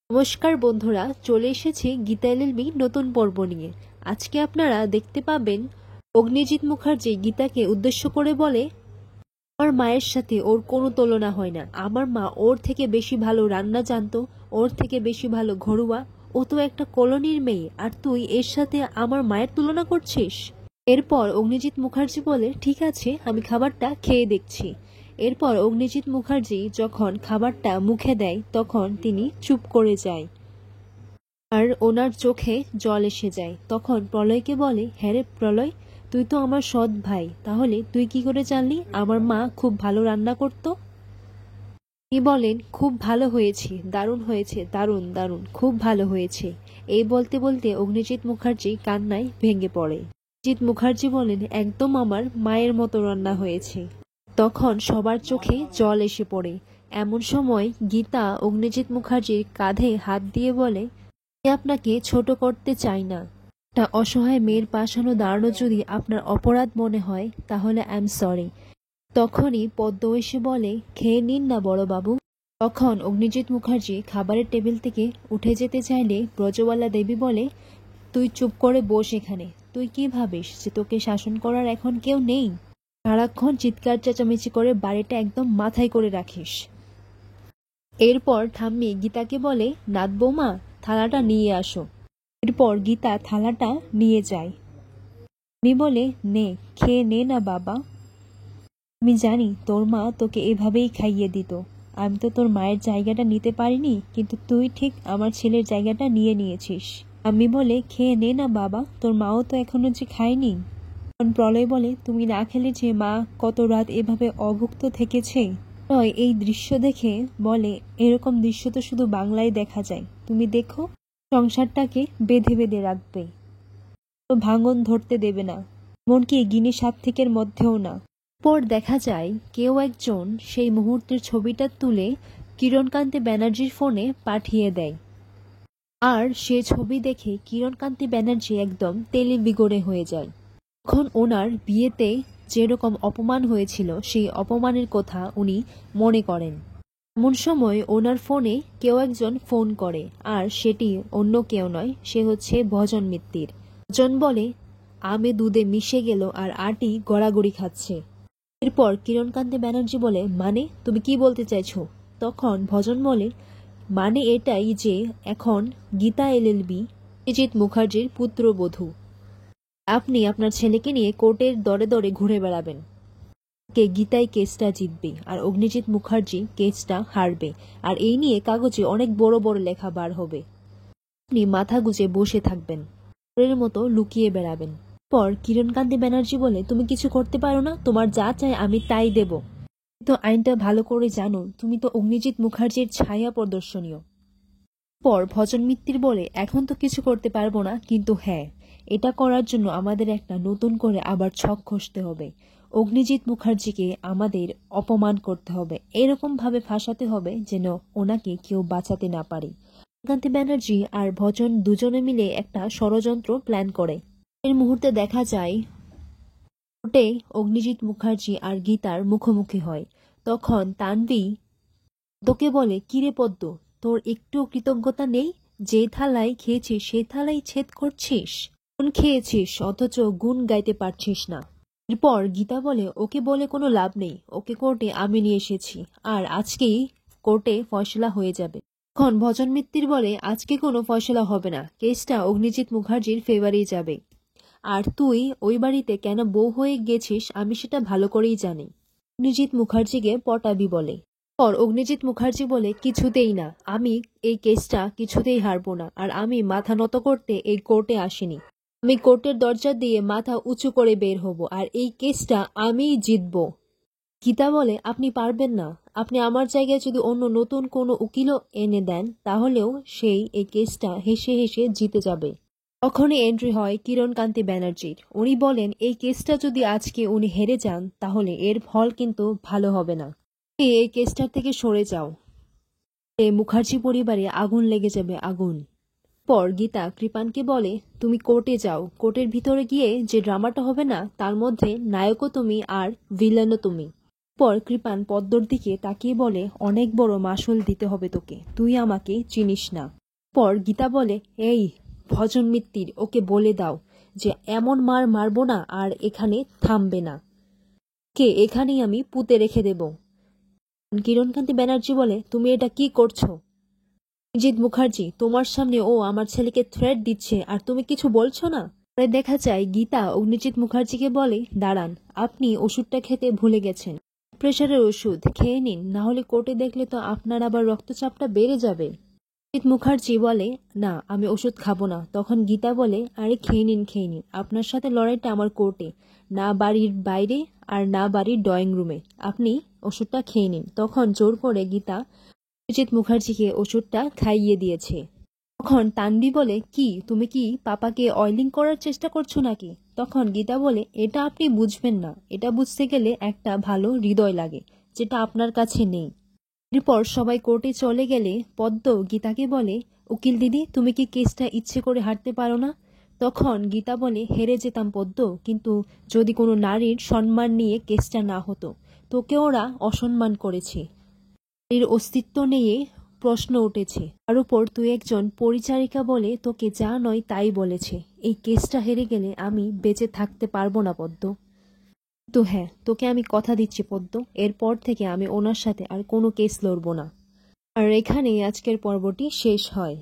নমস্কার বন্ধুরা, চলে এসেছি গীতা এলএলবি নতুন পর্ব নিয়ে। আজকে আপনারা দেখতে পাবেন অগ্নিজিৎ মুখার্জি গীতাকে উদ্দেশ্য করে বলে, আমার মায়ের সাথে ওর কোনো তুলনা হয় না। আমার মা ওর থেকে বেশি ভালো রান্না জানতো, ওর থেকে বেশি ভালো ঘরোয়া। ও তো একটা কলোনির মেয়ে, আর তুই এর সাথে আমার মায়ের তুলনা করছিস। এরপর অগ্নিজিৎ মুখার্জি বলে, ঠিক আছে, আমি খাবারটা খেয়ে দেখছি। এরপর অগ্নিজিৎ মুখার্জি যখন খাবারটা মুখে দেয় তখন তিনি চুপ করে যায়, আর ওনার চোখে জল এসে যায়। তখন প্রলয়কে বলে, হ্যাঁ রে প্রলয়, তুই তো আমার সৎ ভাই, তাহলে তুই কি করে জানলি আমার মা খুব ভালো রান্না করতো? তিনি বলেন, খুব ভালো হয়েছে, দারুণ হয়েছে, দারুণ দারুণ, খুব ভালো হয়েছে। এই বলতে বলতে অগ্নিজিৎ মুখার্জি কান্নায় ভেঙে পড়ে। অগ্নিজিৎ মুখার্জি বলেন, একদম আমার মায়ের মতো রান্না হয়েছে। তখন সবার চোখে জল এসে পড়ে। এমন সময় গীতা অগ্নিজিৎ মুখার্জির কাঁধে হাত দিয়ে বলে, আমি আপনাকে ছোট করতে চাই না। একটা অসহায় মেয়ের পাশানো দাঁড়ানো যদি আপনার অপরাধ মনে হয় তাহলে আই এম সরি। তখনই পদ্ম এসে বলে, খেয়ে নিন না বড়বাবু। তখন অগ্নিজিৎ মুখার্জি খাবারের টেবিল থেকে উঠে যেতে চাইলে ব্রজবালা দেবী বলে, তুই চুপ করে বস এখানে। তুই কি ভাবিস যে তোকে শাসন করার এখন কেউ নেই? সারাক্ষণ চিৎকার চেঁচামেচি করে বাড়িটা একদম মাথায় করে রাখিস। এরপর ঠাম্মি গীতাকে বলে, নাথ বৌমা, থালাটা নিয়ে আসো। এরপর গীতা থালাটা নিয়ে যায়। আমি বলে, নে, খেয়ে নে না বাবা। আমি জানি তোর মা তোকে এভাবেই খাইয়ে দিত। আমি তো তোর মায়ের জায়গাটা নিতে পারিনি, কিন্তু তুই ঠিক আমার ছেলের জায়গাটা নিয়ে নিয়েছিস। আমি বলে, খেয়ে নে না বাবা, তোর মাও তো এখনো যে খায়নি। তখন প্রলয় বলে, তুমি না খেলে যে মা কত রাত এভাবে অভুক্ত থেকেছে। প্রলয় এই দৃশ্য দেখে বলে, এরকম দৃশ্য তো শুধু বাংলায় দেখা যায়। তুমি দেখো, সংসারটাকে বেঁধে বেঁধে রাখবে, তো ভাঙন ধরতে দেবে না, এমনকি গিনি সাত্ত্বিকের মধ্যেও না। পর দেখা যায় কেউ একজন সেই মুহূর্তের ছবিটা তুলে কিরণকান্তি ব্যানার্জির ফোনে পাঠিয়ে দেয়। আর সে ছবি দেখে কিরণকান্তি ব্যানার্জি একদম তেলে বিগড়ে হয়ে যায়। তখন ওনার বিয়েতে যেরকম অপমান হয়েছিল সেই অপমানের কথা উনি মনে করেন। এমন সময় ওনার ফোনে কেউ একজন ফোন করে, আর সেটি অন্য কেউ নয়, সে হচ্ছে ভজন মিত্তির। ভজন বলে, আমে দুধে মিশে গেল আর আটি গড়াগড়ি খাচ্ছে। এরপর কিরণকান্তি ব্যানার্জি বলে, মানে তুমি কি বলতে চাইছো? তখন ভজন বলে, মানে এটাই যে এখন গীতা এলএলবি অগ্নিজিৎ মুখার্জির পুত্রবধূ। আপনি আপনার ছেলেকে নিয়ে কোর্টের দরে দরে ঘুরে বেড়াবেন। গীতাই কেসটা জিতবে আর অগ্নিজিৎ মুখার্জি কেসটা হারবে, আর এই নিয়ে কাগজে অনেক বড় বড় লেখা বার হবে। আপনি মাথা গুজে বসে থাকবেন, চোরের মতো লুকিয়ে বেড়াবেন। পর কিরণকান্তি ব্যানার্জি বলে, তুমি কিছু করতে পারো না, তোমার যা চাই আমি তাই দেব। তুমি তো আইনটা ভালো করে জানো, তুমি তো অগ্নিজিৎ মুখার্জির ছায়া প্রদর্শনীয়। পর ভজন মিত্তির বলে, এখন তো কিছু করতে পারবো না, কিন্তু হ্যাঁ, এটা করার জন্য আমাদের একটা নতুন করে আবার ছক কষতে হবে। অগ্নিজিৎ মুখার্জিকে আমাদের অপমান করতে হবে, এরকম ভাবে ফাঁসাতে হবে যেন ওনাকে কেউ বাঁচাতে না পারে। কান্তি ব্যানার্জি আর ভজন দুজনে মিলে একটা ষড়যন্ত্র প্ল্যান করে। এর মুহূর্তে দেখা যায় কোর্টে অগ্নিজিৎ মুখার্জি আর গীতার মুখোমুখি হয়। তখন তানভি পদ্মকে বলে, কিরে পদ্ম, তোর একটু কৃতজ্ঞতা নেই? যে থালায় খেয়েছিস সেই থালাই ছেদ করছিস। গুণ খেয়েছিস অথচ গুণ গাইতে পারছিস না। এরপর গীতা বলে, ওকে বলে কোনো লাভ নেই, ওকে কোর্টে আমি নিয়ে এসেছি, আর আজকেই কোর্টে ফয়সলা হয়ে যাবে। এখন ভজন মিত্তির বলে, আজকে কোনো ফয়সলা হবে না, কেসটা অগ্নিজিৎ মুখার্জির ফেভারেই যাবে। আর তুই ওই বাড়িতে কেন বউ হয়ে গেছিস আমি সেটা ভালো করেই জানি। অগ্নিজিৎ মুখার্জিকে পটাবি বলে। পর অগ্নিজিৎ মুখার্জি বলে, কিছুতেই না, আমি এই কেসটা কিছুতেই হারবো না, আর আমি মাথা নত করতে এই কোর্টে আসিনি। আমি কোর্টের দরজা দিয়ে মাথা উঁচু করে বের হব, আর এই কেসটা আমিই জিতব। গীতা বলে, আপনি পারবেন না, আপনি আমার জায়গায় যদি অন্য নতুন কোনো উকিলও এনে দেন তাহলেও সেই এই কেসটা হেসে হেসে জিতে যাবে। তখনই এন্ট্রি হয় কিরণকান্তি ব্যানার্জির। উনি বলেন, এই কেসটা যদি আজকে উনি হেরে যান তাহলে এর ফল কিন্তু ভালো হবে না। এই কেসটার থেকে সরে যাও, মুখার্জি পরিবারে আগুন লেগে যাবে, আগুন। পর গীতা কৃপানকে বলে, তুমি কোর্টে যাও, কোর্টের ভিতরে গিয়ে যে ড্রামাটা হবে না তার মধ্যে নায়কও তুমি আর ভিলেনও তুমি। পর কৃপান পদ্মর দিকে তাকিয়ে বলে, অনেক বড় মাসুল দিতে হবে তোকে, তুই আমাকে চিনিস না। পর গীতা বলে, এই ভজন মিত্তির, ওকে বলে দাও যে এমন মার মারবো না আর এখানে থামবে না, কে এখানেই আমি পুঁতে রেখে দেব। কিরণকান্তি ব্যানার্জি বলে, তুমি এটা কি করছো? অগ্নিজিৎ মুখার্জি, তোমার সামনে ও আমার ছেলেকে থ্রেট দিচ্ছে আর তুমি কিছু বলছো না। পরে দেখা যায় গীতা অগ্নিজিৎ মুখার্জিকে বলে, দাঁড়ান, আপনি ওষুধটা খেতে ভুলে গেছেন। প্রেশারের ওষুধ খেয়ে নিন, না হলে কোর্টে দেখলে তো আপনার আবার রক্তচাপটা বেড়ে যাবে। অগ্নিজিৎ মুখার্জি বলে, না আমি ওষুধ খাবো না। তখন গীতা বলে, আরে খেয়ে নিন, আপনার সাথে লড়াইটা আমার কোর্টে, না বাড়ির বাইরে আর না বাড়ির ড্রয়িং রুমে। আপনি ওষুধটা খেয়ে নিন। তখন জোর করে গীতা অগ্নিজিৎ মুখার্জিকে ওষুধটা খাইয়ে দিয়েছে। তখন তানভি বলে, কি তুমি কি পাপাকে অয়েলিং করার চেষ্টা করছো নাকি? তখন গীতা বলে, এটা আপনি বুঝবেন না, এটা বুঝতে গেলে একটা ভালো হৃদয় লাগে, যেটা আপনার কাছে নেই। এরপর সবাই কোর্টে চলে গেলে পদ্ম গীতাকে বলে, উকিল দিদি, তুমি কি কেসটা ইচ্ছে করে হারতে পারো না? তখন গীতা বলে, হেরে যেতাম পদ্ম, কিন্তু যদি কোনো নারীর সম্মান নিয়ে কেসটা না হতো। তোকে ওরা অসম্মান করেছে, এর অস্তিত্ব নিয়ে প্রশ্ন উঠেছে, আর উপর তুই একজন পরিচারিকা বলে তোকে যা নয় তাই বলেছে। এই কেসটা হেরে গেলে আমি বেঁচে থাকতে পারবো না পদ্ম। তো হ্যাঁ, তোকে আমি কথা দিচ্ছি পদ্ম, এরপর থেকে আমি ওনার সাথে আর কোনো কেস লড়বো না। আর এখানেই আজকের পর্বটি শেষ হয়।